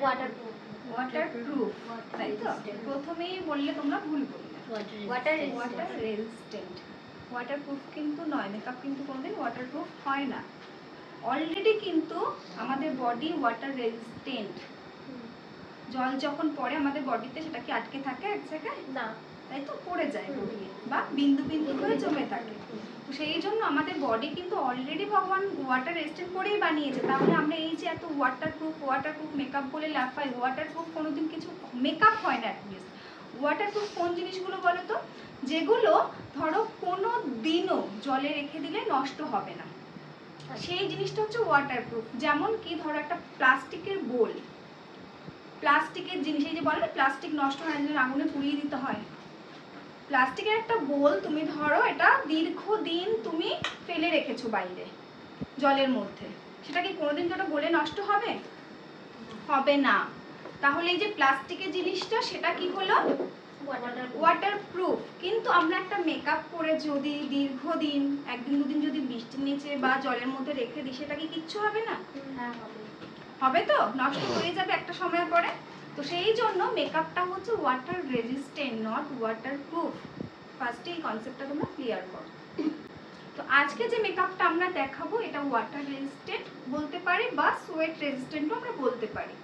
Waterproof, তাই তো? প্রথমেই বললে তোমরা ভুল করলে, ওয়াটার রেজিস্ট্যান্ট। ওয়াটারপ্রুফ কিন্তু নয়, মেকআপ কিন্তু কোনোদিন ওয়াটারপ্রুফ হয় না। অলরেডি কিন্তু আমাদের বডি ওয়াটার রেজিস্ট্যান্ট। জল যখন পড়ে আমাদের বডিতে, সেটা কি আটকে থাকে এক জায়গায়? না, তাই তো, পড়ে যায় গড়িয়ে বা বিন্দু বিন্দু হয়ে জমে থাকে। তো সেই জন্য আমাদের বডি কিন্তু অলরেডি ভগবান ওয়াটার রেজিস্ট্যান্ট করেই বানিয়েছে। তাহলে আমরা এই যে এত ওয়াটারপ্রুফ মেকআপ বলে লাফাই, ওয়াটারপ্রুফ কোনোদিন কিছু মেকআপ হয় না। অ্যাটলিস্ট ওয়াটারপ্রুফ কোন জিনিসগুলো বলো তো? যেগুলো ধরো কোনো দিনও জলে রেখে দিলে নষ্ট হবে না, সেই জিনিসটা হচ্ছে ওয়াটারপ্রুফ। যেমন কি ধরো একটা প্লাস্টিকের বোল, প্লাস্টিকের জিনিস, এই যে বলে না প্লাস্টিক নষ্ট হয় না, আগুনে পুড়িয়ে দিতে হয়। প্লাস্টিকের একটা বোল তুমি ধরো, এটা দীর্ঘদিন তুমি ফেলে রেখেছো বাইরে জলের মধ্যে, সেটা কি কোনোদিন তো ওটা গলে নষ্ট হবে? হবে না। তাহলে এই যে প্লাস্টিকের জিনিসটা, সেটা কি হলো? ওয়াটারপ্রুফ। কিন্তু আমরা একটা মেকআপ করে যদি দীর্ঘদিন, একদিন দুদিন যদি বৃষ্টির নিচে বা জলের মধ্যে রেখে দিই, সেটা কি কিচ্ছু হবে না? হ্যাঁ হবে তো, নষ্ট হয়ে যাবে একটা সময়ের পরে। তো সেই জন্য মেকআপটা হচ্ছে ওয়াটার রেজিস্ট্যান্ট, নট ওয়াটারপ্রুফ। ফার্স্টে এই কনসেপ্টটা তোমরা ক্লিয়ার করো। তো আজকে যে মেকআপটা আমরা দেখাবো, এটা ওয়াটার রেজিস্ট্যান্ট বলতে পারি বা সোয়েট রেজিস্ট্যান্টও আমরা বলতে পারি।